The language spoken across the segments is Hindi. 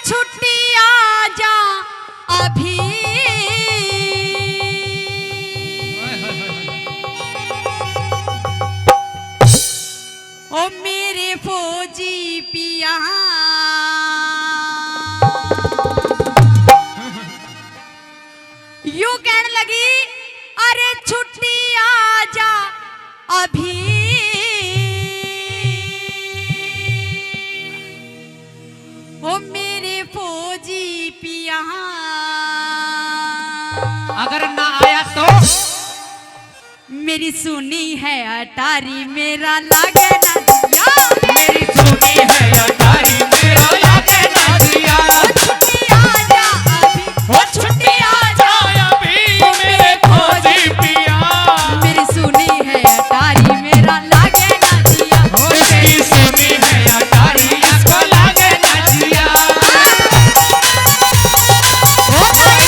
छुट्टी आजा अभी ओ मेरे फौजी पिया यूं कहने लगी अरे छुट्टी आजा अभी ओ मेरे फौजी पिया अगर ना आया तो मेरी सुनी है अटारी मेरा लागे ना दिया मेरी सुनी है अटारी मेरा लागे ना दिया छुट्टी आजा अभी वो छुट्टी आजा अभी मेरे फौजी पिया मेरी सुनी है अटारी मेरा लागे ना दिया मेरी सुनी है अटारी इसको लागे ना दिया ओ भाई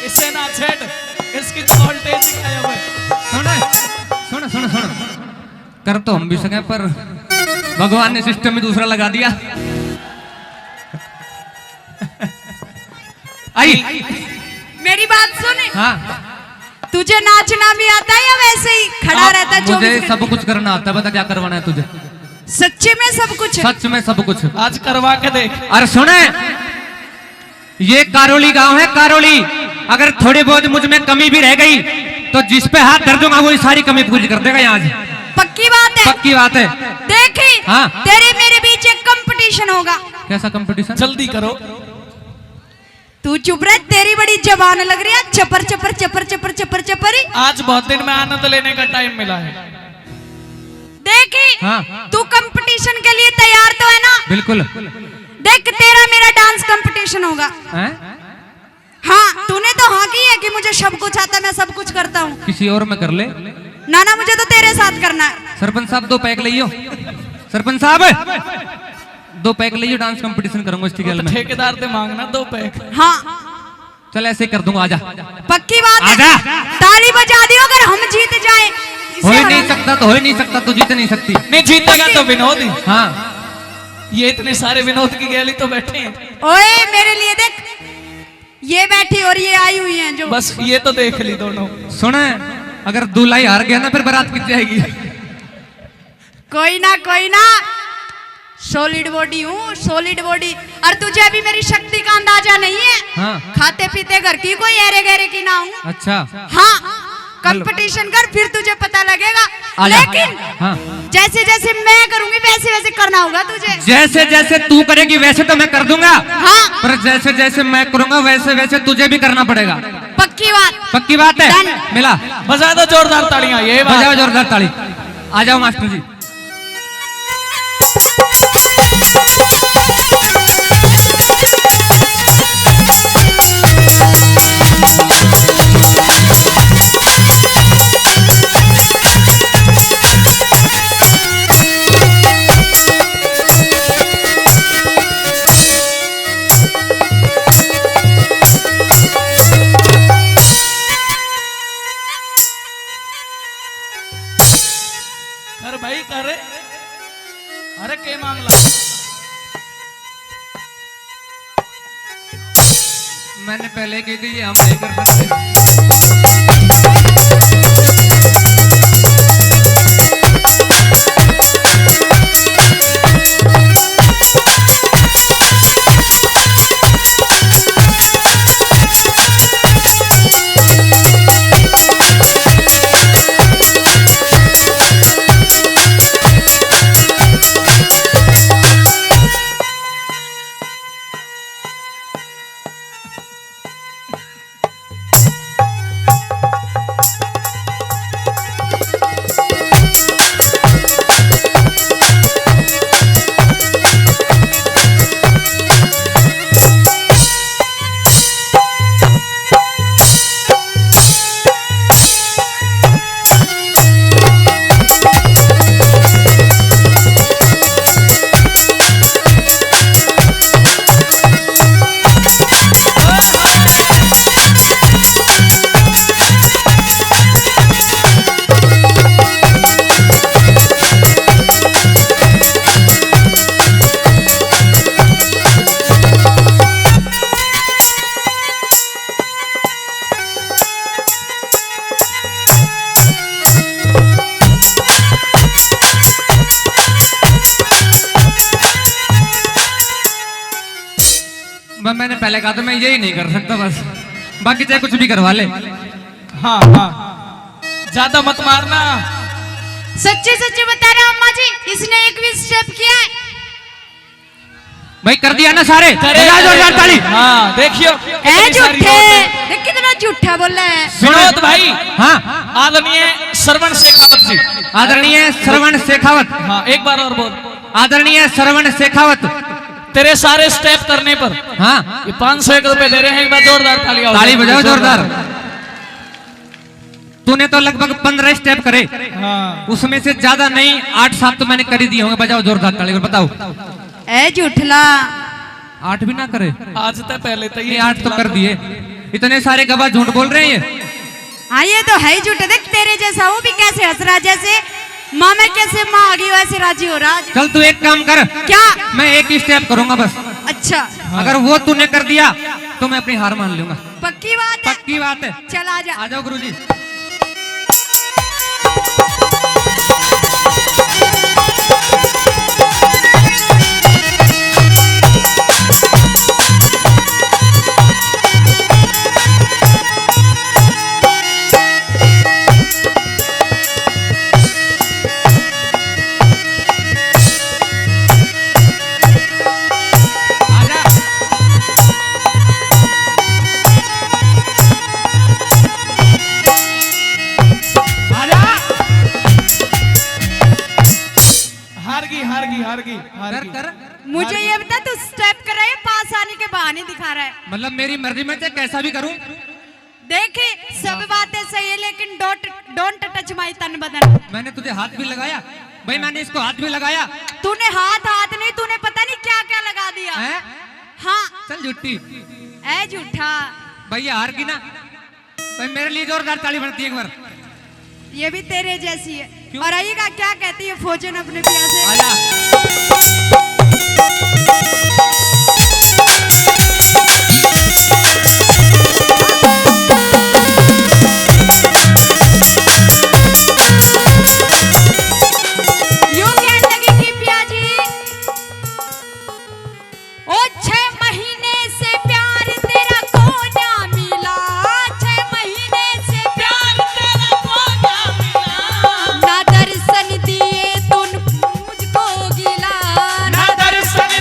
इससे ना छेड़ इसकी तो वोल्टेज ही गायब है। सुन सुन सुन सुन कर तो हम भी सके पर भगवान ने सिस्टम में दूसरा लगा दिया। आई मेरी बात सुन हाँ तुझे नाचना भी आता है या वैसे ही खड़ा रहता है मुझे 24 सब कुछ करना आता है। बता क्या करवाना है तुझे? सच्चे में सब कुछ सच में सब कुछ। आज करवा के देख। अरे सुने ये कारोली गांव है कारोली। अगर थोड़ी बहुत मुझ में कमी भी रह गई तो जिस पे हाथ धर दूंगा वो सारी कमी पूरी कर देगा यहाँ आज। पक्की बात है पक्की बात है। देखी हाँ। तेरे मेरे बीच एक कंपटीशन होगा। कैसा कंपटीशन? जल्दी करो। तू चुप रह तेरी बड़ी जबान लग रही है चपर चपर चपर चपर चपर चपर आज बहुत दिन में आनंद लेने का टाइम मिला है। देखी हाँ। तू कंपटीशन के लिए तैयार तो है ना? बिल्कुल। देख तेरा मेरा डांस कंपटीशन होगा। हैं? हाँ तूने तो हाँ की है कि मुझे सब कुछ आता मैं सब कुछ करता हूँ। किसी और में कर ले। ना ना मुझे तो तेरे साथ करना है। सरपंच साहब 2 पैक लियो। सरपंच साहब 2 पैक लियो डांस कंपटीशन करूंगा इसकी गल में। ठेकेदार से मांगना 2 पैक। हाँ चल ऐसे कर दूंगा आजा। पक्की बात है। आजा। ताली बजा दियो अगर हम जीत जाए। हो ही नहीं सकता तो हो ही नहीं सकता तो जीत नहीं सकती। नहीं जीतेगा तो विनोद ही। हाँ ये इतने सारे विनोद की गैली तो बैठे हैं। ओए मेरे लिए देख ये बैठी और ये आई हुई हैं जो। बस ये तो देख ली दोनों। सुने अगर दूल्हा ही हार गया ना फिर बारात किस जाएगी? कोई ना सॉलिड बॉडी हूँ सॉलिड बॉडी। और तुझे अभी मेरी शक्ति का अंदाजा नहीं है। हाँ। खाते पीते घर की कोई एरे गहरे की ना हूँ। अच्छा हाँ कंपटीशन कर फिर तुझे पता लगेगा। आजा। लेकिन हाँ। जैसे जैसे मैं करूंगी वैसे वैसे करना होगा तुझे। जैसे जैसे तू करेगी वैसे तो मैं कर दूंगा। हाँ पर जैसे जैसे मैं करूंगा वैसे वैसे तुझे भी करना पड़ेगा। पक्की बात। पक्की बात है। Done। मिला बजा दो जोरदार तालियां। ये बात। बजाओ जोरदार ताली। आ जाओ मास्टर जी। कर भाई कर। अरे के मामला? मैंने पहले कही थी ये हम नहीं कर सकते। मैंने पहले कहा था मैं यही नहीं कर सकता बस, बाकी चाहे कुछ भी करवा ले। हाँ हाँ, ज्यादा मत मारना। सच्चे सच्चे बता रहे हो अम्मा जी, इसने एक भी स्टेप किया है? भाई कर दिया ना सारे, बजा जोरदार ताली। हाँ देखियो, ए झूठे, देख कितना झूठा बोल रहा है। विनोद भाई, हाँ आदरणीय श्रवण शेखावत जी, आदरणीय श्रवण शेखावत, हाँ एक बार और बोल। आदरणीय श्रवण शेखावत, तेरे सारे स्टेप करने पर हाँ ये 501 रुपए दे रहे हैं। एक बार जोरदार ताली बजाओ जोरदार। तूने तो लगभग 15 स्टेप करे, हाँ उसमें से ज्यादा नहीं 8-7 तो मैंने कर ही दिए होंगे। बजाओ जोरदार ताली, बताओ। ए झूठला, 8 भी ना करे, आज तक पहले तो ये 8 तो कर दिए। इतने सारे गवाह झूठ बोल रहे हैं ये। हाँ ये तो है ही झूठा। देख तेरे जैसा वो भी कैसे हंस रहा, जैसे माँ में कैसे माँ आ गई वैसे राजी हो रहा। चल तू एक काम कर, क्या? मैं एक ही स्टेप करूंगा बस। अच्छा, अगर वो तूने कर दिया तो मैं अपनी हार मान लूंगा। पक्की बात है? पक्की बात है। चल आ जा। आ जाओ गुरुजी। कर कर। मुझे ये बता, तू स्टेप कर रहा है पास आने के बहाने दिखा रहा है? मतलब मेरी मर्जी में चाहे कैसा भी करूं। देखे सब बातें सही है, लेकिन डोंट टच माय तन बदन। मैंने तुझे हाथ भी लगाया भाई, मैंने इसको हाथ भी लगाया। तूने हाथ नहीं, तूने पता नहीं क्या क्या लगा दिया है? हाँ चल झूठी, ए झूठा। भैया हार की ना भाई, मेरे लिए जोरदार ताली बनती है एक बार। ये भी तेरे जैसी है। क्यों? और आइएगा क्या कहती है फौजन अपने पिया से? आजा। यूं कहने लगी कि पिया जी, ओ 6 महीने से प्यार तेरा को ना मिला, 6 महीने से प्यार तेरा को ना मिला, ना दर्शन दिए तुम मुझको गिला, ना दर्शन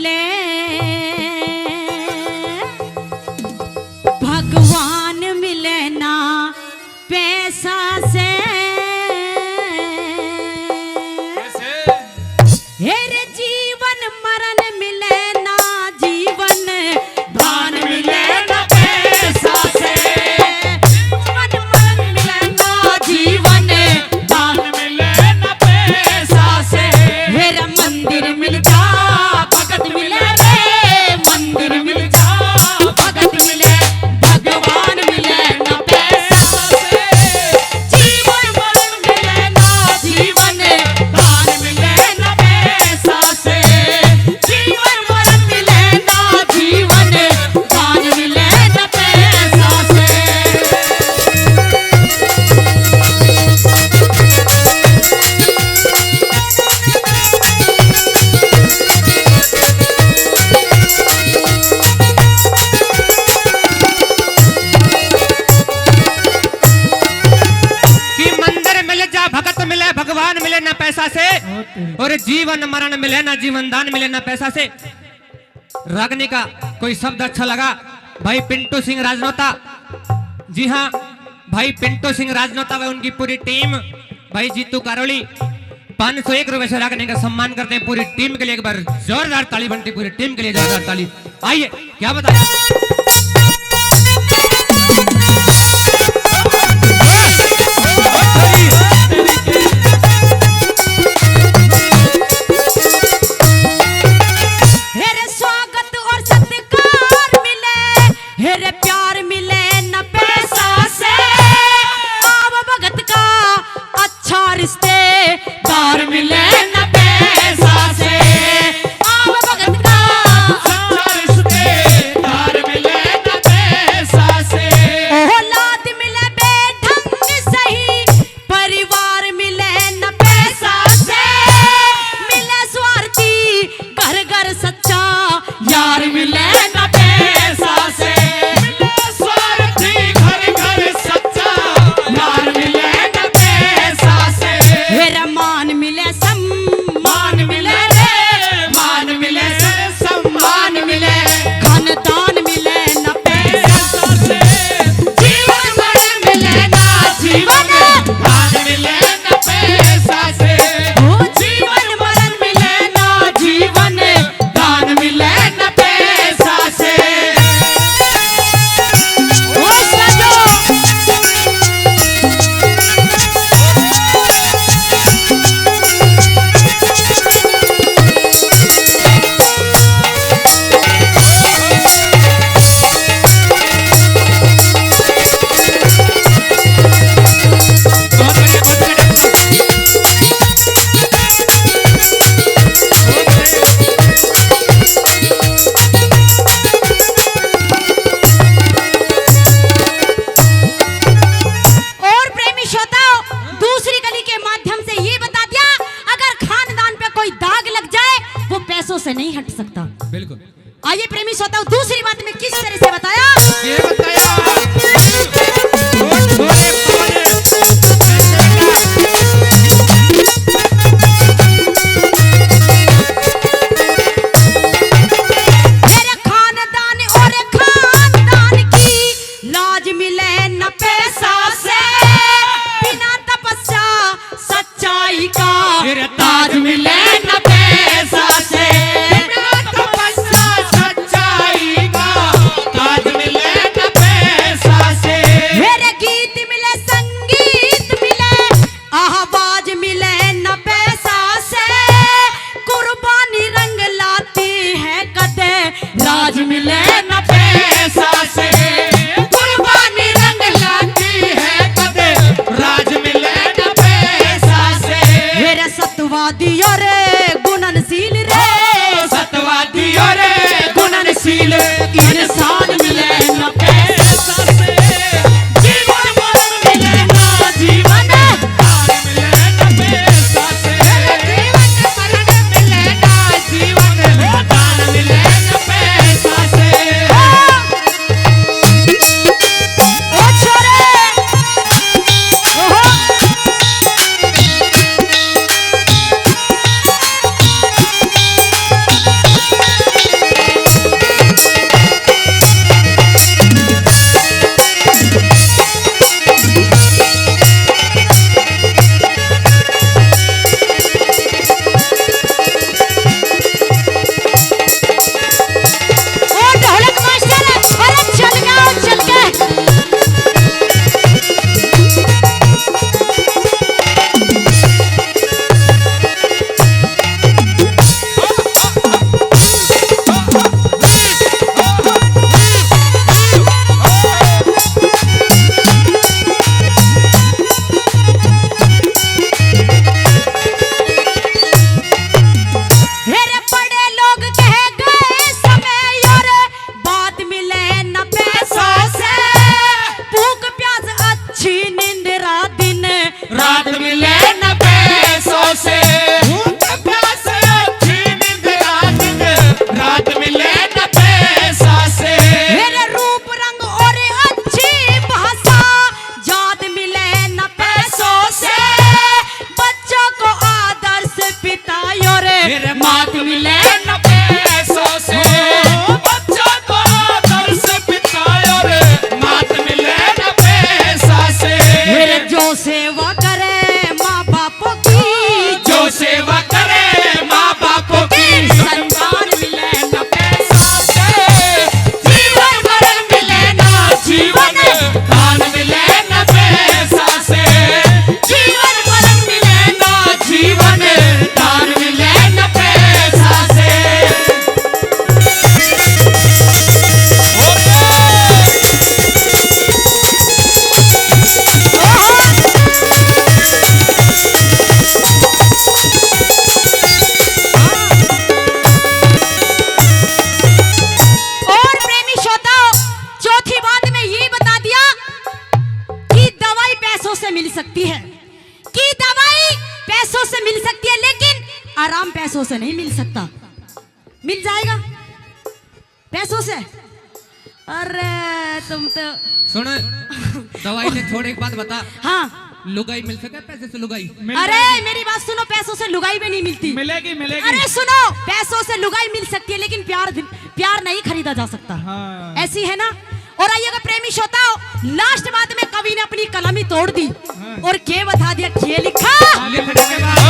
मिले भगवान मिले ना पैसा से हेरे जीवन मरण मिले ना जीवन दान मिले ना पैसा से जीवन मरण मिले ना जीवन दान मिले ना पैसा से हेरा मंदिर मिल जा भगत मिले रे मंदिर मिल जा भगत मिले भगवान मिले ना पैसा से जीवन मरण मिले ना जीवन दान मिले ना पैसा से जीवन मरण मिले ना जीवन दान मिले ना पैसा से कि मंदिर मिल जा भगत मिले भगवान मिले ना पैसा से और जीवन मरण मिले ना जीवन दान मिले ना पैसा से। रागनी का कोई शब्द अच्छा लगा भाई पिंटू सिंह राजनोता। जी हाँ भाई पिंटू सिंह राजनोता व उनकी पूरी टीम भाई जीतू कारोली 501 रुपए से रागनी का सम्मान करते हैं पूरी टीम के लिए। एक बार जोरदार ताली बनती पूरी टीम के लिए जोरदार ताली। आइए क्या बताया हेरे स्वागत और सत्कार मिले हेरे प्यार मिले न पैसा से आव भगत का अच्छा रिश्तेदार मिले न पैसा से आव भगत का अच्छा रिश्तेदार मिले न पैसा से औलाद मिले बेढंग सही परिवार मिले न पैसा से मिले स्वार्थी घर घर सच्चा यार मिले न पैसा से मिले स्वार्थी घर घर सच्चा यार मिले न पैसा से हेरा मान मिले सम्मान मिले रे मान मिले सम्मान मिले खानदान मिले न पैसा से जीवन मरण मिले ना जीवन दान मिले न पैसा से ओ जीवन मरण मिले ना जीवन दान मिले न पैसा से ओ सजो बहुत बढ़िया बहुत बढ़िया। और प्रेमी श्रोताओं दूसरी कली के माध्यम से ये बता दिया अगर खानदान पे कोई दाग लग जाए वो पैसों से नहीं हट सकता। बिल्कुल आइए प्रेमी श्रोताओं दूसरी बात में किस तरह से बताया ये बताया छोटे पौधे मेरे खानदान और खानदान की लाज मिले न पैसा से बिना तपस्या सच्चाई का ताज मिले न पैसा से बिना तपस्या सच्चाई का ताज मिले न पैसा से मेरे गीत मिले संगीत मिले आवाज मिले न पैसा से कुर्बानी रंग लाती है कदे राज मिले न पैसा से कुर्बानी रंग लाती है कदे राज मिले न पैसा से मेरे सतवादी और गुणनशील रे सतवादी और गुणनशील इंसान मिले न पैसा से जीवन मरण मिले ना जीवन दान मिले न पैसा से जीवन मरण मिले ना जीवन दान मिले न पैसा से ओ छोरे ओहो मात मिले न पैसों से, बच्चा को आदर से पिटाया रे, मात मिले न पैसा से। मेरे जो सेवा करे माँ बापों की, जो सेवा करे माँ बापों की, संतान मिले न पैसा से, जीवन मरण मिले ना जीवन दान मिले न पैसा से, जीवन मरण मिले ना जीवन दान मिले न पैसा से। और प्रेमी श्रोताओ, चौथी बात में ये बता दिया कि दवाई पैसों से मिल सकती है, कि दवाई पैसों से मिल सकती है, लेकिन आराम पैसों से नहीं मिल सकता। मिल जाएगा पैसों से? अरे तुम तो सुन, दवाई से छोड़ एक बात बता, हाँ। लुगाई मिल सके पैसे से? लुगाई अरे मेरी बात सुनो, पैसों से लुगाई भी नहीं मिलती। मिलेगी मिलेगी। अरे सुनो, पैसों से लुगाई मिल सकती है, लेकिन प्यार नहीं खरीदा जा सकता। हाँ। ऐसी है ना। और आइएगा प्रेमी श्रोताओ, लास्ट बात में कवि ने अपनी कलम ही तोड़ दी और क्या बता दिया, क्या लिखा। लिखने के बाद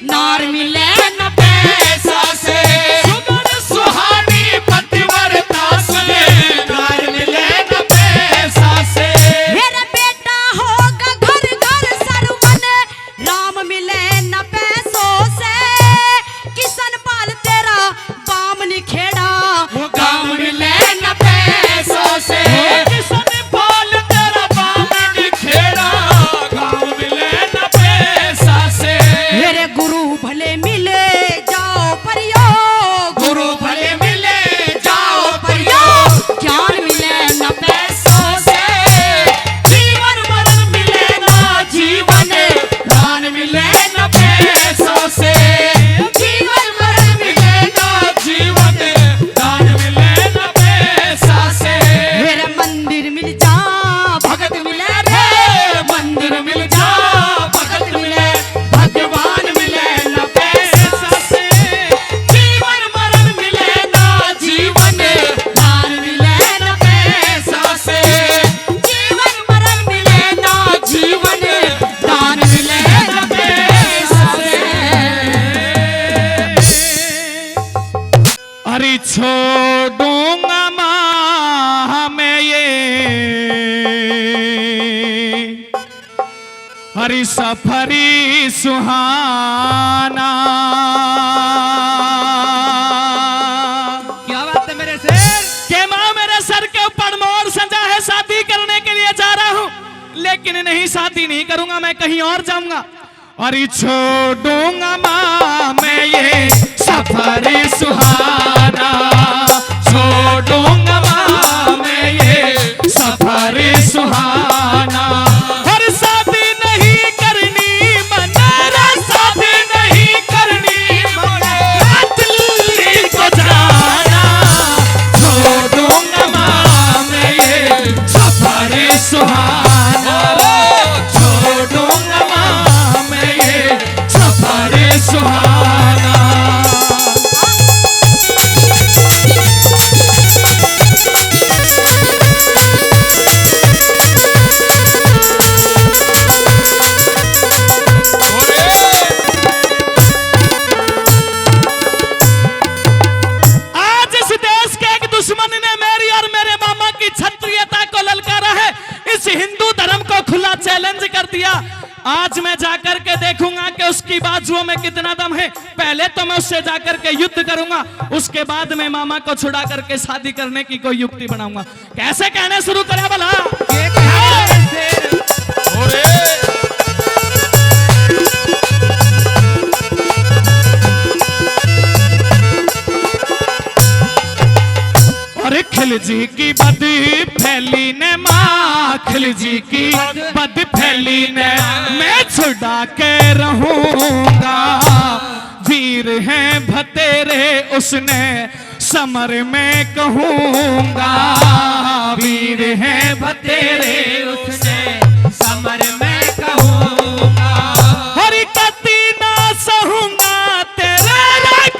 नार मिले न पैसा से, सुगन सुहानी पतिव्रता से, नार मिले न पैसा से। मेरा बेटा होगा घर घर सरवन, राम मिले न पैसों से। किसान पाल तेरा बामनी खेड़ा, वो गाँव मिले न पैसों से, किसान पाल तेरा बामनी खेड़ा, गाँव मिले न पैसा से। मेरे गुरु भले मिले जाओ परियो, गुरु भले मिले जाओ परियो, ज्ञान मिले न पैसों से, जीवन मरण मिले ना जीवन दान मिले न पैसों से, जीवन मरण मिले ना जीवन दान मिले न पैसा से। मेरे मंदिर मिल जा भगत मिले रे, मंदिर मिल जा भगत मिले, भगवान मिले न पैसा से, जीवन मरण मिले ना जीवन दान मिले न पैसा से, जीवन मरण मिले ना जीवन दान मिले न पैसा से। अरे छोड़ूंगा माँ मैं ये, हरी सफरी सुहाना। क्या बात है मेरे शेर? के माँ मेरे सर के ऊपर मोर सजा है, शादी करने के लिए जा रहा हूँ, लेकिन नहीं शादी नहीं करूंगा, मैं कहीं और जाऊंगा। अरे छोड़ूंगा माँ मैं ये सफरी सुहाना, छोड़ूंगा माँ मैं ये सफरी सुहाना। और शादी नहीं करनी मनारा, शादी नहीं करनी मनारा, दिल्ली को जाना, छोड़ूंगा माँ मैं ये सफरी सुहाना, छोड़ूंगा माँ मैं ये सफरी सुहाना। आज इस देश के एक दुश्मन ने मेरी और मेरे मामा की क्षत्रियता को ललकारा है, इस हिंदू धर्म को खुला चैलेंज कर दिया। आज मैं जाकर के देखूंगा कि उसकी बाजुओं में कितना दम है। पहले तो मैं उससे जाकर के युद्ध करूंगा, उसके बाद मैं मामा को छुड़ा करके शादी करने की कोई युक्ति बनाऊंगा। कैसे कहने शुरू करे भला? ये कहे शेर। और खिलजी की बद फैली ने माँ, खिलजी की बद फैली ने मैं छुड़ा के रहूंगा। वीर हैं भतेरे उसने समर में कहूंगा, वीर हैं भतेरे उसने समर में कहूंगा। हरि कति ना सहूंगा तेरा,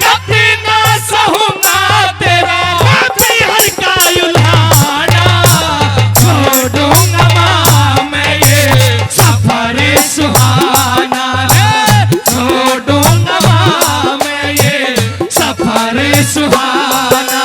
कति ना सहूंगा तेरा, हर का उल्हाड़ा छोड़ूंगा माँ मैं ये सफर सुहाना रे, छोड़ूंगा माँ मैं ये सफर सुहाना।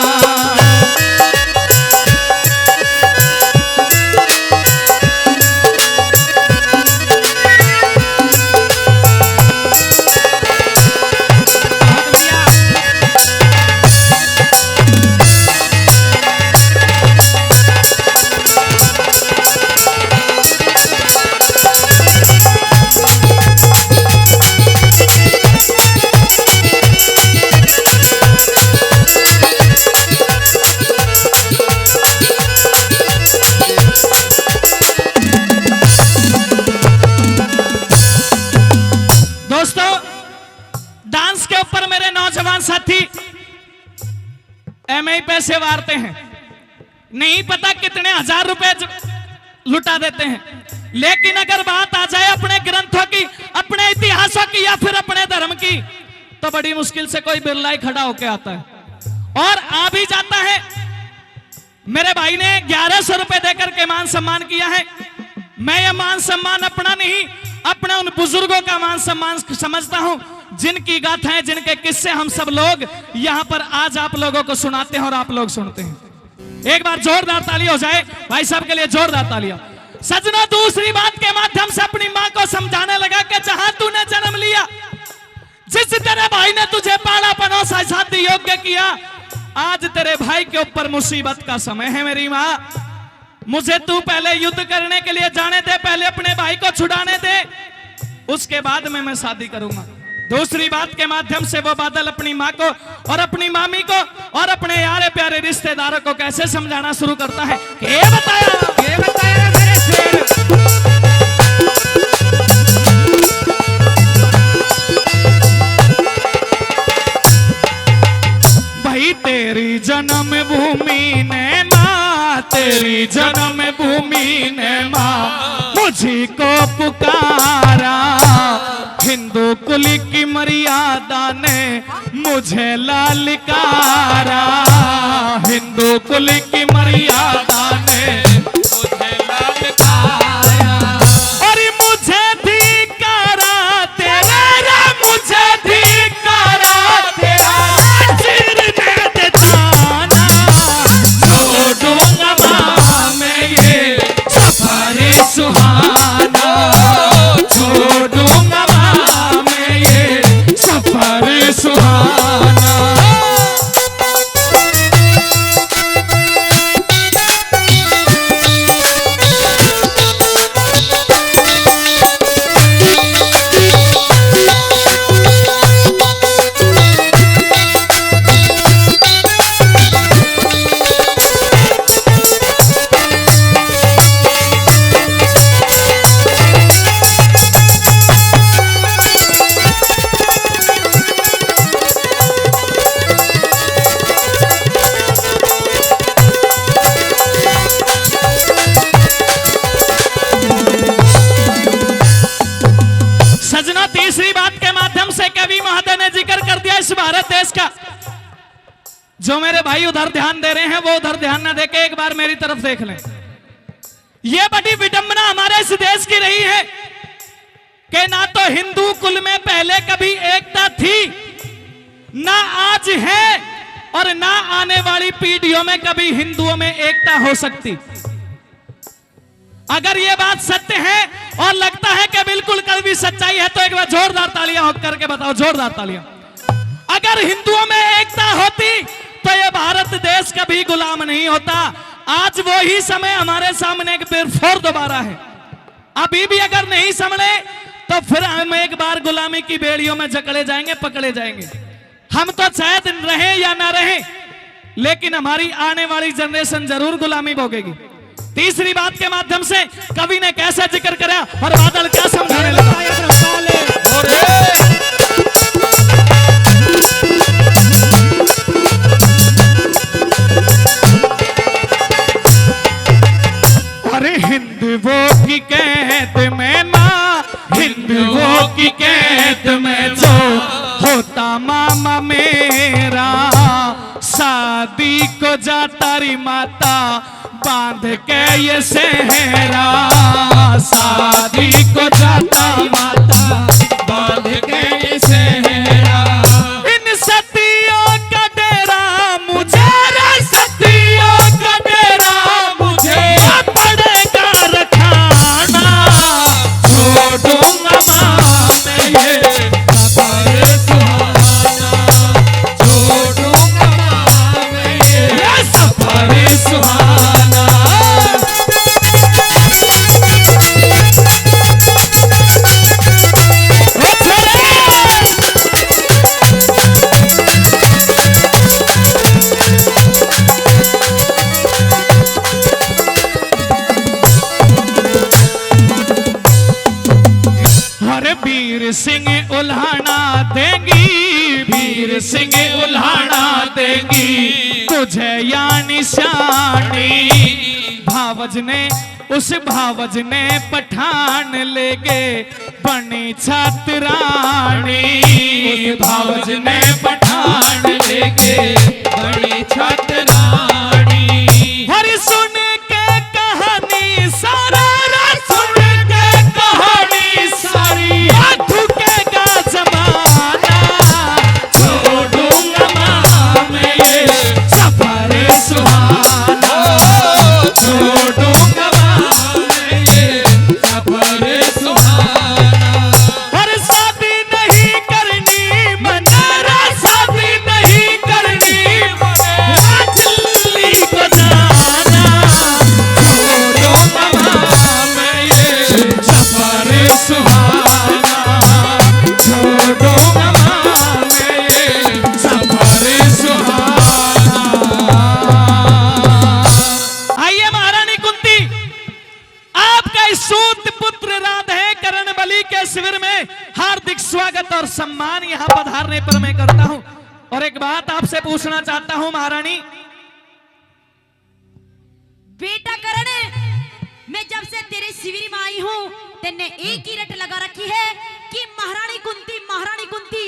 दोस्तों, डांस के ऊपर मेरे नौजवान साथी एमआई पैसे वारते हैं, नहीं पता कितने हजार रुपए लुटा देते हैं, लेकिन अगर बात आ जाए अपने ग्रंथों की, अपने इतिहासों की या फिर अपने धर्म की, तो बड़ी मुश्किल से कोई बिरला ही खड़ा होके आता है और आ भी जाता है। मेरे भाई ने 1100 रुपए देकर के मान सम्मान किया है। मैं यह मान सम्मान अपना नहीं, अपने उन बुजुर्गों का मान सम्मान समझता हूं जिनकी गाथाएं, जिनके किस्से हम सब लोग यहां पर आज आप लोगों को सुनाते हैं और आप लोग सुनते हैं। एक बार जोरदार ताली हो जाए भाई साहब के लिए, जोरदार तालियां। सजना, दूसरी बात के माध्यम से अपनी मां को समझाने लगा कि जहां तूने जन्म लिया, जिस तेरे भाई ने तुझे पाला पनोसा शादी योग्य किया, आज तेरे भाई के ऊपर मुसीबत का समय है। मेरी मां, मुझे तू पहले युद्ध करने के लिए जाने दे, पहले अपने भाई को छुड़ाने दे, उसके बाद में मैं शादी करूंगा। दूसरी बात के माध्यम से वो बादल अपनी माँ को और अपनी मामी को और अपने यारे प्यारे रिश्तेदारों को कैसे समझाना शुरू करता है, ये बताया मेरे शेर। भाई तेरी जन्म भूमि ने माँ, तेरी जन्म भूमि ने माँ मुझी को पुकारा, हिंदू कुल की मर्यादा ने मुझे ललकारा, हिंदू कुल की मर्यादा ने मुझे ललकारा, और मुझे धिक्कारा तेरा, मुझे धिक्कारा तेरा, चिरने दे ताना, छोड़ूंगा माँ मैं ये सफर सुहाना, छोड़ूंगा माँ मैं ये सफर सुहाना। तीसरी बात के माध्यम से कवि महोदय ने जिक्र कर दिया इस भारत देश का। जो मेरे भाई उधर ध्यान दे रहे हैं वो उधर ध्यान न देके एक बार मेरी तरफ देख लें। यह बड़ी विडंबना हमारे इस देश की रही है कि ना तो हिंदू कुल में पहले कभी एकता थी, ना आज है, और ना आने वाली पीढ़ियों में कभी हिंदुओं में एकता हो सकती। अगर यह बात सत्य है और लगता है कि बिल्कुल कड़वी सच्चाई है तो एक बार जोरदार तालियां हो करके बताओ, जोरदार तालियां। अगर हिंदुओं में एकता होती तो ये भारत देश कभी गुलाम नहीं होता। आज वो ही समय हमारे सामने एक बार फिर दोबारा है। अभी भी अगर नहीं संभले तो फिर हम एक बार गुलामी की बेड़ियों में जकड़े जाएंगे, पकड़े जाएंगे। हम तो शायद रहे या ना रहे, लेकिन हमारी आने वाली जनरेशन जरूर गुलामी भोगेगी। तीसरी बात के माध्यम से कवि ने कैसा जिक्र करा और बादल क्या समझाने लगा। अरे हिंदुओं की कैद में ना, हिंदुओं की कैद में जो होता मामा मेरा, शादी को जाता री माता बांध के ये सेहरा, शादी को जाता माता बांध के ये सेहरा। इन सतियों का डेरा मुझे, सतियों का डेरा मुझे पड़ेगा रखाना, छोड़ूंगा माँ में ये सफर सुहाना, छोड़ूंगा माँ में ये सफर सुहाना। वीर सिंह उल्हाना देंगी, वीर सिंह उल्हाना देंगी तुझे या निशानी। भावज ने, उस भावज ने पठान लेके बनी छात्रानी, उस भावज ने पठान लेके बनी छात्रानी। हर सुन के कहानी सारा, सुन के कहानी सारी थुकेगा जमाना, छोड़ूंगा माँ में ये सफर सुहाना, छोड़ूंगा माँ में ये सफर सुहाना। और शादी नहीं करनी मनारा, शादी नहीं करनी मनारा, दिल्ली को जाना, छोड़ूंगा माँ में ये सफर सुहाना, छोड़ूंगा माँ में ये सफर सुहाना। आइए महारानी कुंती, आपका इस सूत पुत्र राधे करण बलि के शिविर में हार्दिक स्वागत और सम्मान यहाँ पधारने पर मैं करता हूँ। और एक बात आपसे पूछना चाहता हूँ महारानी। बेटा करण, मैं जब से तेरे शिविर में आई हूँ तेने एक ही रट लगा रखी है कि महारानी कुंती, महारानी कुंती।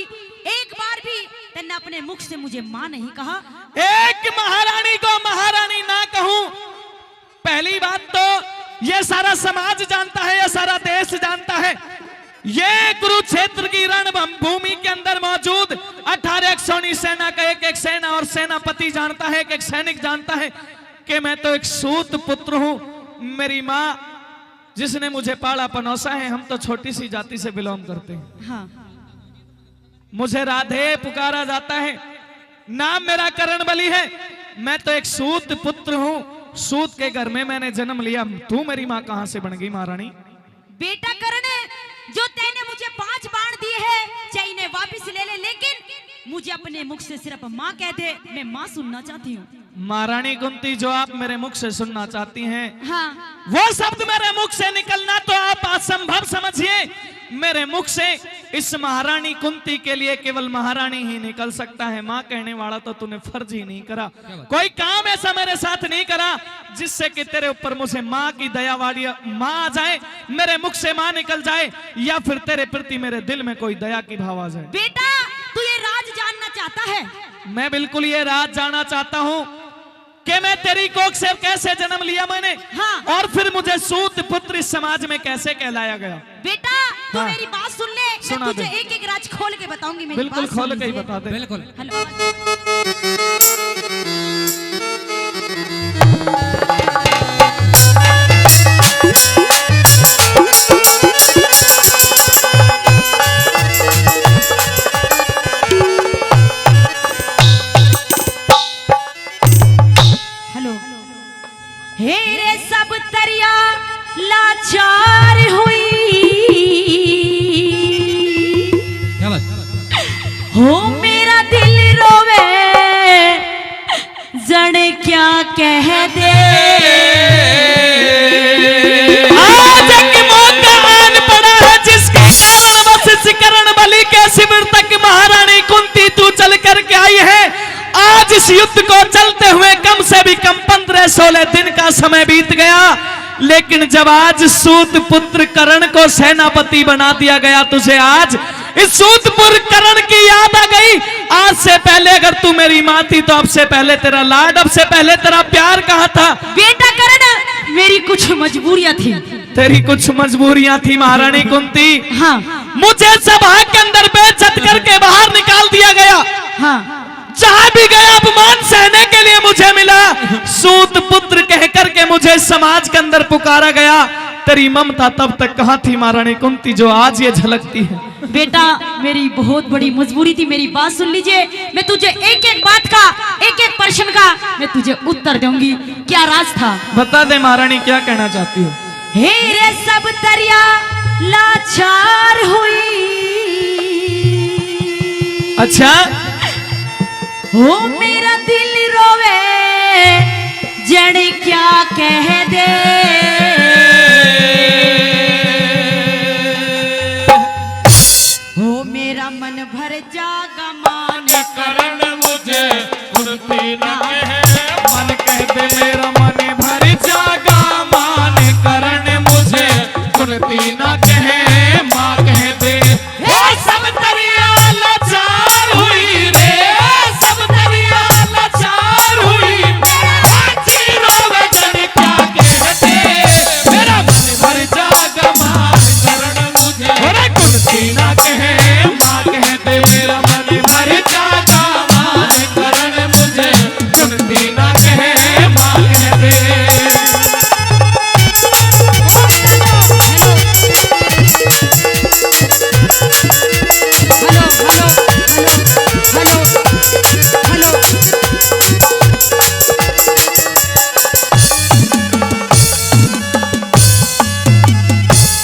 एक बार भी तेने अपने मुख से मुझे माँ नहीं कहा। एक महारानी को महारानी ना कहूं, पहली बात तो ये सारा समाज जानता है, ये सारा देश जानता है, ये कुरुक्षेत्र की रणभूमि के अंदर मौजूद 18 सैनिक सेना का एक सेना और सेनापति जानता है, एक सैनिक जानता है कि मैं तो एक सूत पुत्र हूं। मेरी माँ जिसने मुझे पाला पनौसा है, हम तो छोटी सी जाति से बिलोंग करते हैं। हाँ। मुझे राधे पुकारा जाता है, नाम मेरा करण बलि है। मैं तो एक सूत पुत्र हूँ, सूत के घर में मैंने जन्म लिया। तू मेरी माँ कहाँ से बन गई महारानी? बेटा करण, जो तेने मुझे 5 बाण दिए हैं, चाहे इन्हें वापिस ले ले, लेकिन मुझे अपने मुख से सिर्फ माँ कह दे, मैं माँ सुनना चाहती हूँ। महारानी कुंती, जो आप मेरे मुख से सुनना चाहती हैं, हाँ। वो शब्द मेरे मुख से निकलना तो आप असंभव समझिए। मेरे मुख से इस महारानी कुंती के लिए केवल महारानी ही निकल सकता है। माँ कहने वाला तो तूने फर्ज ही नहीं करा, कोई काम ऐसा मेरे साथ नहीं करा जिससे कि तेरे ऊपर मुझे माँ की दया वाली माँ आ जाए, मेरे मुख से माँ निकल जाए, या फिर तेरे प्रति मेरे दिल में कोई दया की भाव आ जाए। बेटा, तू ये राज जानना चाहता है? मैं बिल्कुल ये राज जानना चाहता हूँ कि मैं तेरी कोख से कैसे जन्म लिया मैंने, हाँ। और फिर मुझे सूत पुत्र इस समाज में कैसे कहलाया गया। बेटा, तू हाँ। मेरी बात सुन ले, सुना मैं तुझे दे। एक एक राज खोल के बताऊंगी। मेरी बिल्कुल बात खोल सुन के ही लीजिए। बता दे। बिल्कुल। हेलो। लाचार हुई, क्या बात? हो मेरा दिल रोवे जने क्या कह दे। आज एक मौका आन पड़ा है जिसके कारण बस इस करण बलि के शिविर तक महारानी कुंती तू चल करके आई है। आज इस युद्ध को चलते हुए कम से भी कम 15-16 दिन का समय बीत गया, लेकिन जब आज सूत पुत्र करण को सेनापति बना दिया गया, तुझे आज इस सूतपुर करण की याद आ गई। आज से पहले अगर तू मेरी माँ थी तो अब से पहले तेरा लाड, अब से पहले तेरा प्यार कहाँ था? बेटा करण, मेरी कुछ मजबूरियां थी। तेरी कुछ मजबूरियां थी महारानी कुंती। हाँ मुझे सभा के अंदर बेइज्जत करके बाहर निकाल दिया गया। हाँ, जहां भी गया अपमान सहने के लिए मुझे मिला। सूत पुत्र कह करके मुझे समाज के अंदर पुकारा गया। तेरी ममता तब तक कहां थी महारानी कुंती जो आज ये झलकती है? बेटा मेरी बहुत बड़ी मजबूरी थी, मेरी बात सुन लीजिए। मैं तुझे एक एक बात का, एक एक प्रश्न का मैं तुझे उत्तर दूंगी। क्या राज था? बता दे महारानी, क्या कहना चाहती हो? हे रे सब दरिया लाचार हुई, अच्छा, हो मेरा दिल रोवे जड़े क्या कह दे। हो मेरा मन भर जागा मान करण मुझे कुंती न कहे, मन कह दे मेरा मन भर जागा मान करण मुझे कुंती न कहे, माँ कह दे। हे सब दरिया लाचार हुई रे, सब दरिया लाचार हुई, मेरा हाथी रोवे जन क्या कहते, मेरा मन भर जागा मान करण मुझे कुंती न कहे, माँ कह दे। मेरा मन भर जागा मान करण मुझे कुंती न कहे, माँ कह दे। Hello hello hello hello hello.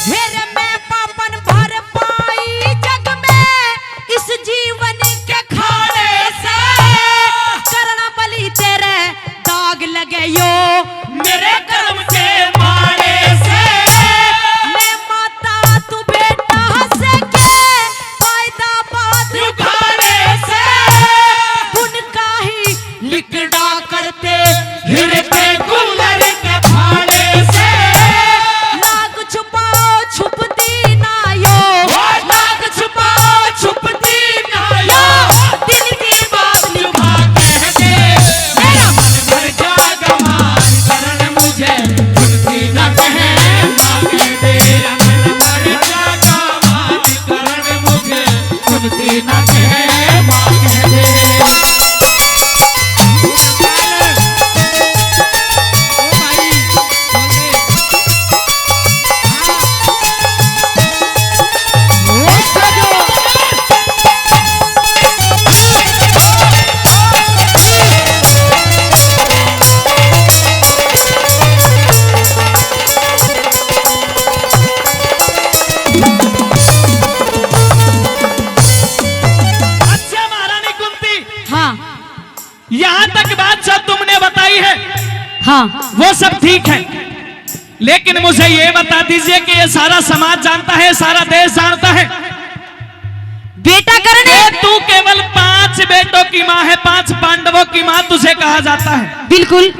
मेरे में पापन भर पाई जग में इस जीवन के खाने से, करण बलि तेरे दाग लगे यो मेरे कर्म के मारे से, मैं माता तू बेटा हंस के फायदा बात युगाने से, उनका ही लिकड़ा करते हिरते गुलर के फाड़े से, नाग छुपाओ छुपती ना यो, नाग छुपाओ छुपती ना यो, दिल की बात लुभा कह दे। मेरा मन भर जागा मान करण मुझे कुंती न कहे, माँ कह दे। मेरा मन भर जागा मान करण मुझे कुंती न कहे, माँ कह दे। अच्छा महारानी कुंती, हाँ यहाँ तक बात जो तुमने बताई है हाँ वो सब ठीक है, लेकिन मुझे ये बता दीजिए कि ये सारा समाज जानता है, सारा देश जानता है बेटा करण कि तू केवल 5 बेटों की माँ है, 5 पांडवों की माँ तुझे कहा जाता है। बिल्कुल।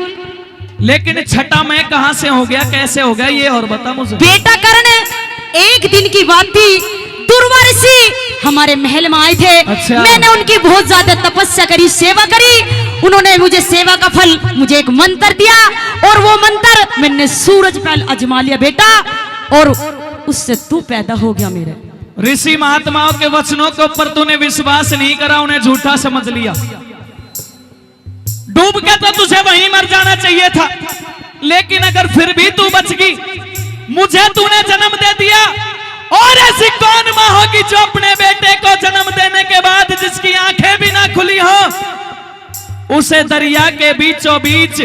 लेकिन छठा मैं कहां से हो गया, कैसे हो गया, ये और बता मुझे। बेटा करण एक दिन की बात थी, दुर्वासी हमारे महल में आए थे। अच्छा। मैंने उनकी बहुत ज्यादा तपस्या करी, सेवा करी। उन्होंने मुझे सेवा का फल मुझे एक मंत्र दिया, और वो मंत्र मैंने सूरज पर आजमा लिया बेटा, और उससे तू पैदा हो गया मेरे। ऋषि महात्माओं के वचनों के ऊपर तूने विश्वास नहीं करा, उन्हें झूठा समझ लिया। डूब के तो तुझे वहीं मर जाना चाहिए था, लेकिन अगर फिर भी तू बच गई, मुझे तूने जन्म दे दिया। और ऐसी कौन माँ होगी जो अपने बेटे को जन्म देने के बाद जिसकी आंखें भी ना खुली हो, उसे दरिया के बीचों बीच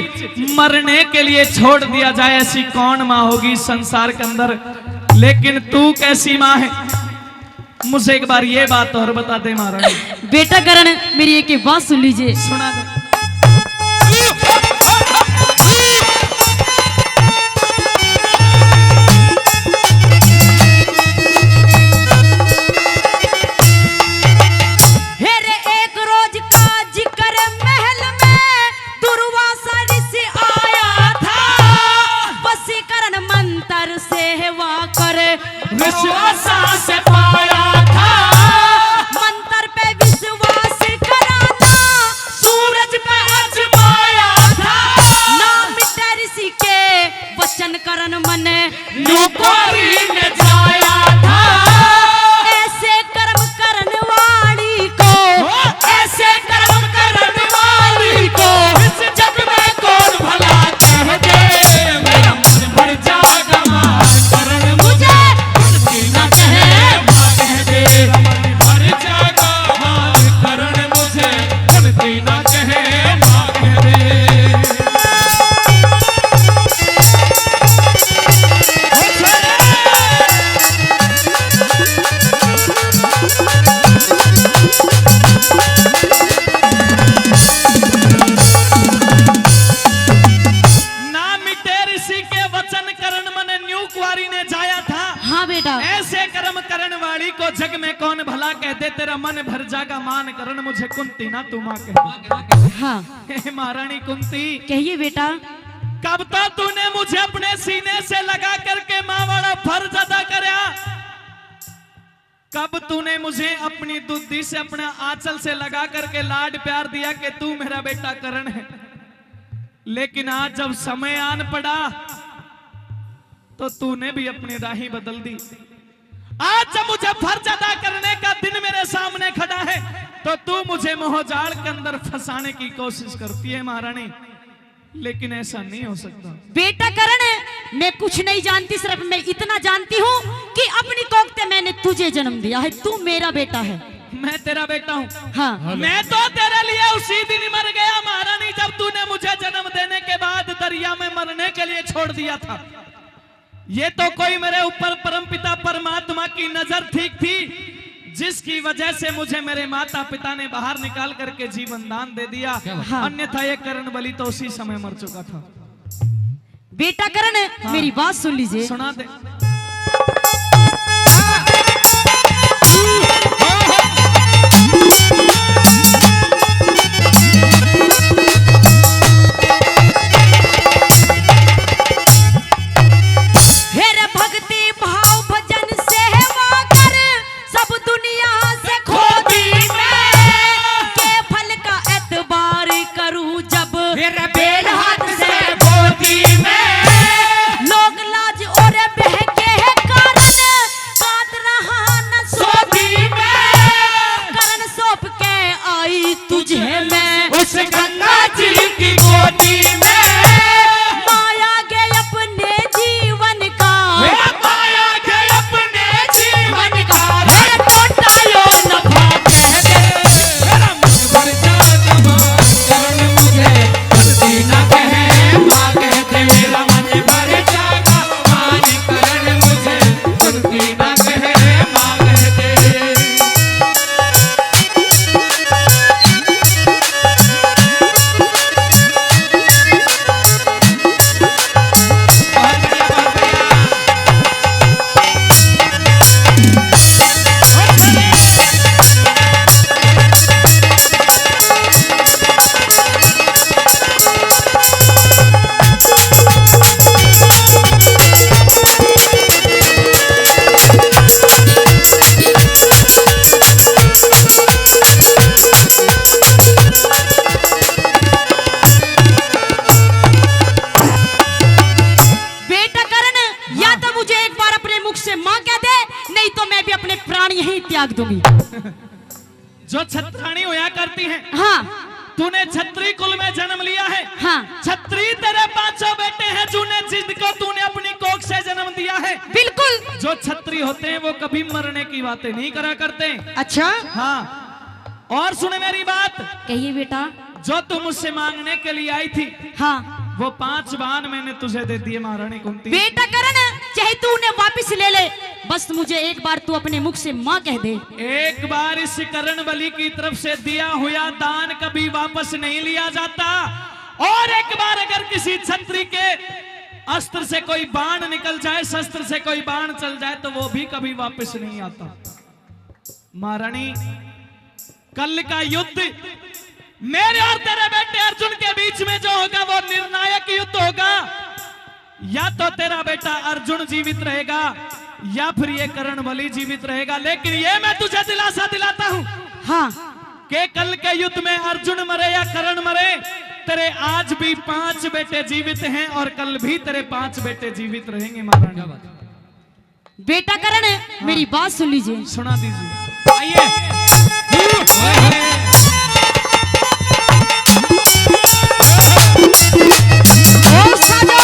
मरने के लिए छोड़ दिया जाए, ऐसी कौन माँ होगी संसार के अंदर। लेकिन तू कैसी माँ है, मुझे एक बार ये बात और बता दे महारानी। बेटा करण, मेरी एक बात सुन लीजिए। सुना दे। विश्वास से पाया था, मंत्र पे विश्वास कराना, सूरज पे अजमाया था, नाम मिटे ऋषि के वचन करण मन नुकोरी ने जाया था। ऐसे कर्म करने वाली को, ऐसे कर्म करने वाली को इस जग में कौन भला कह दे। मेरा मन भर जागा मां करण मुझे न कहे मां कह दे। मन भर जागा मां करण मुझे न कहे मां कह दे। हाँ बेटा, ऐसे कर्म करण वाली को जग में कौन भला कहते। तेरा मन भर जागा मान करण मुझे कुंती ना तू मां कह। हाँ महारानी कुंती, कहिए बेटा। कब तक तूने मुझे अपने सीने से लगा करके मां वाला फर्ज अदा करया। कब तूने मुझे अपनी दुद्धी से अपने आंचल से लगा करके लाड प्यार दिया कि तू मेरा बेटा करण है। लेकिन आज जब समय आन पड़ा तो तूने भी अपनी राही बदल दी। आज जब मुझे फर्ज अदा करने का दिन मेरे सामने खड़ा है तो तू मुझे मोहजाल के अंदर फंसाने की कोशिश करती है महारानी। लेकिन ऐसा नहीं हो सकता बेटा करण, मैं कुछ नहीं जानती, सिर्फ मैं इतना जानती हूँ कि अपनी कोख मैंने तुझे जन्म दिया है, तू मेरा बेटा है। मैं तेरा बेटा हूँ। हाँ मैं तो तेरे लिए उसी दिन मर गया महारानी, जब तूने मुझे जन्म देने के बाद दरिया में मरने के लिए छोड़ दिया था। ये तो कोई मेरे ऊपर परमपिता परमात्मा की नजर ठीक थी, जिसकी वजह से मुझे मेरे माता पिता ने बाहर निकाल करके जीवन दान दे दिया। हाँ। अन्यथा ये करण बलि तो उसी समय मर चुका था। बेटा करण, हाँ। मेरी बात सुन लीजिए। सुना दे। त्याग दूंगी। जो छत्राणी होया करती हैं। हाँ। तूने छत्री कुल में जन्म लिया है। हाँ। छत्री तेरे 500 बेटे हैं जिनको तूने अपनी कोख से जन्म दिया है। बिल्कुल। जो छत्री होते हैं वो कभी मरने की बातें नहीं करा करते। अच्छा। हाँ। और सुने मेरी बात, कहिए बेटा। जो तू मुझसे मांगने के लिए आई थी हाँ वो 5 बाण मैंने तुझे दे दिए महारानी कुंती। बेटा करण, चाहे तू उन्हें वापस ले ले, बस मुझे एक बार तू अपने मुख से माँ कह दे। एक बार इस करण बलि की तरफ से दिया हुआ दान कभी वापस नहीं लिया जाता, और एक बार अगर किसी क्षत्रिय के अस्त्र से कोई बाण निकल जाए, शस्त्र से कोई बाण चल जाए, तो वो भी कभी वापस नहीं आता। महारानी, कल का युद्ध मेरे और तेरे बेटे अर्जुन के बीच में जो होगा वो निर्णायक युद्ध होगा। या तो तेरा बेटा अर्जुन जीवित रहेगा या फिर ये करण बलि जीवित रहेगा, लेकिन ये मैं तुझे दिलासा दिलाता हूं हाँ कि कल के युद्ध में अर्जुन मरे या करण मरे, तेरे आज भी 5 बेटे जीवित हैं और कल भी तेरे 5 बेटे जीवित रहेंगे। महारानी बेटा करण, मेरी बात सुन लीजिए। सुना दीजिए। आइए। ओ साजो,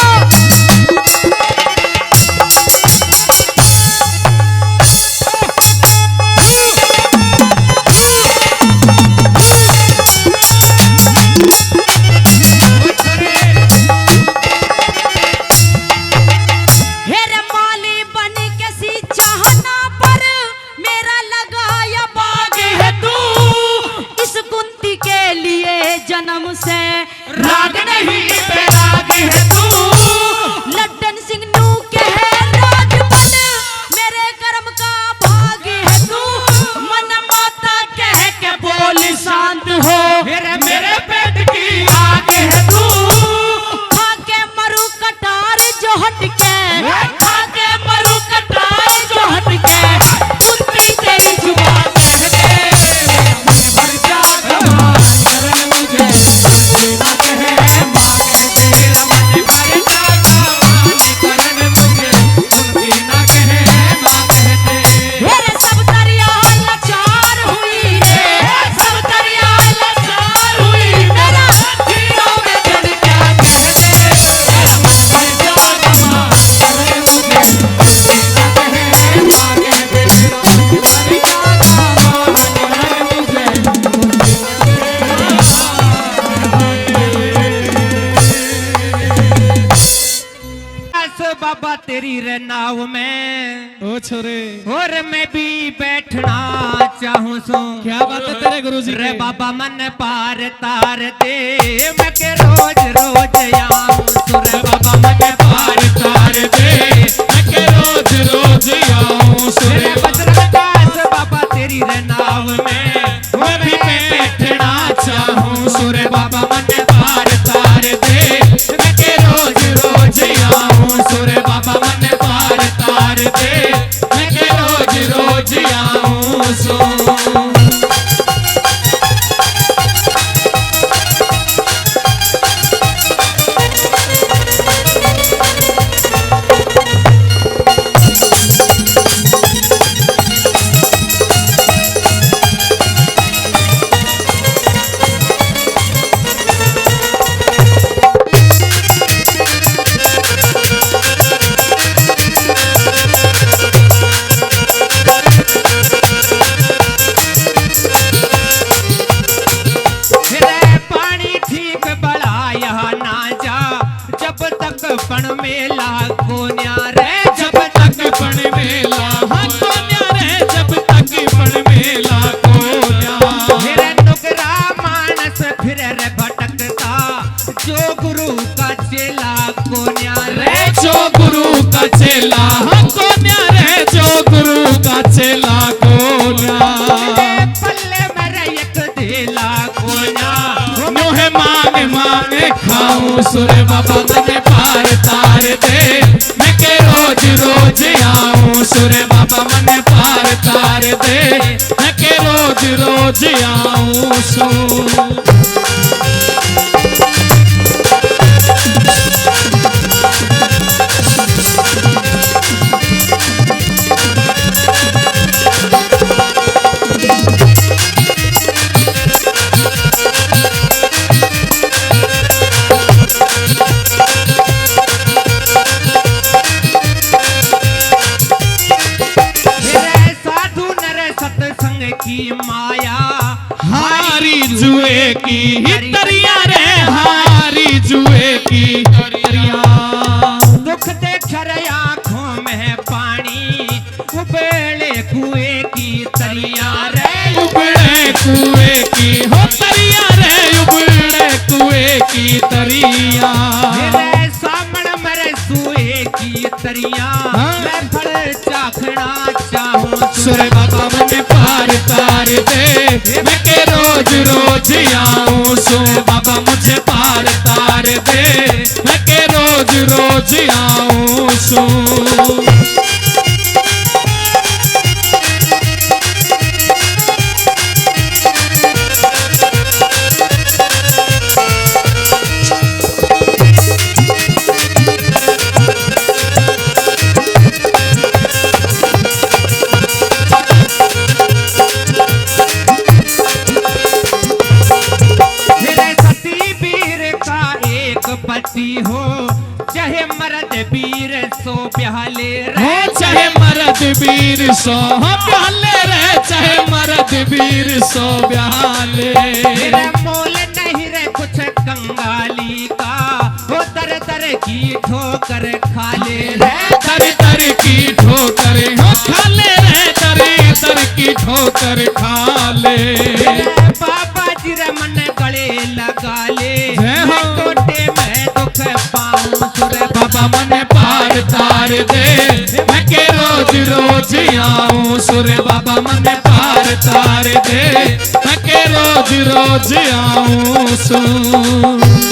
हेरे माली बन के सी चाहना पर मेरा लगाया बाग है तू, इस कुंती के लिए जन्म से राग नहीं बैराग है तू, लड्डन सिंह नू के है राजपन, मेरे कर्म का भाग है तू, मन माता कह के बोल शांत हो, मेरे पेट की आग है तू, खा के मरु कटार जो हटके, खा के मरु कटार जो हटके, कुंती तेरी जुबान कह दे, भर जाग मां करण मुझे कुंती ना कहे मां कह दे, मन भर जाग मां करण मुझे कुंती ना कहे मां कह दे। मेरे सब दरिया लाचार हुई रे, सब दरिया लाचार हुई, मेरा जीरो में जल क्या कह दे, मेरा मन भर जाग मां करण मुझे कुंती ना कहे मां कह दे, मेरा मन भर जाग मां करण मुझे कुंती बस बाबा तेरी रे नाव में ओ छोरे, और मैं भी बैठना चाहूं सो। क्या बात है तेरे गुरुजी रे की? बाबा मन पार तार दे, मैं के रोज रोज आऊं सुर बाबा मन पार तार दे, मैं के रोज रोज आऊं सुर रे बजरंगदास बाबा तेरी रे नाव में मैं भी बैठना चाहूं सुर बाबा मन पार तार दे, मैं के रोज रोज आऊं सुर बाबा मन पार तार दे, मैं के रोज रोज आऊं सो। रे पानी ठीक बड़ा यहाँ ना जा, जब तक पण मेला को न्यारे, जब तक पण मेला को न्यारे, जब तक पण मेला को न्यारे, मेरे नुकरा मानस फिर रे भटकता, जो गुरु का चेला को न्यारे, जो गुरु का चेला को न्यारे, जो गुरु का चेला को न्यारे, पल्ले मेरे एक दिला को न्यारे, मोहे मांग मांग खाऊं सुर बाबा मन पार तार दे, मैं के रोज रोज आऊं सुर बाबा मन पार तार दे, मैं के रोज रोज आऊं सो। मेरे साधु नर सत्संग की माया, हारी जुए की हारी तरिया रे हारी जुए की तरिया। दुख देख आंखों में पानी उबले कुएं की तरिया रे उबड़े कुएं की हो तरिया रे उबड़े कुएं की तरिया। मेरे सामने मेरे सुए की तरिया मैं फल चाखना चाहूं सुर बाबा मन पार तार दे मैं के रोज रोज आऊं। सुर बाबा मुझे पार तार दे मैं के रोज रोज आऊं। सुर पति हो चाहे मर्द वीर सो ब्याले रे चाहे मर्द वीर सो ब्याले रे चाहे मर्द वीर सो ब्याले। मेरे मोल नहीं रे कुछ कंगाली का हो तर तर की ठोकर खाले रे तर तर की ठोकर हो खाले रे तर तर की ठोकर खाले। बाबा जी रे मन गले लगा ले हो टोटे में दुख पाऊं सुर बाबा मन पार तार दे मैं के रोज रोज आऊं। सुर बाबा मन पार तार दे मैं के रोज रोज आऊं। सुर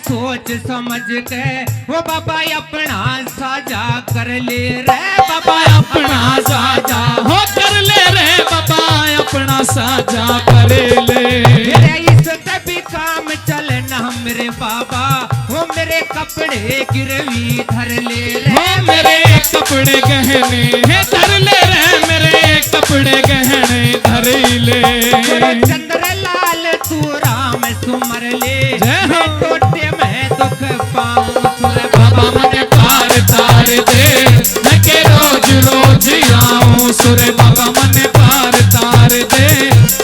सोच समझ के वो बाबा अपना साजा कर ले रे बाबा अपना साजा हो कर ले रे बाबा अपना साजा कर ले। मेरे इस तभी काम चले ना मेरे बाबा वो मेरे कपड़े गिरवी धर ले रे मेरे कपड़े गहने है धर ले रे मेरे कपड़े गहने धर ले। चंद्र लाल तू राम सुमर ले टोटे में दुख पाऊं सुर बाबा मन पार तार दे मैं के रोज रोज आऊं। सुर बाबा मन पार तार दे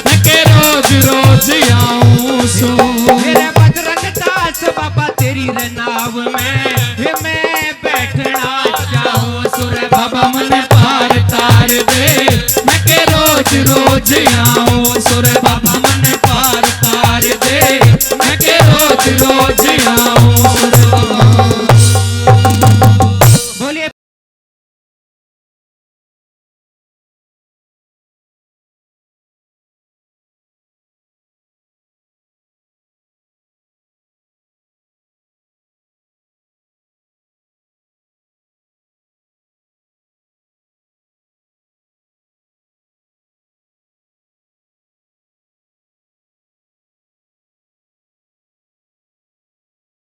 मैं के रोज रोज आऊं। मेरे बजरंग दास बाबा तेरी रे नाव में मैं बैठना चाहूं। सुर बाबा मन पार तार दे मैं के रोज रोज आऊं।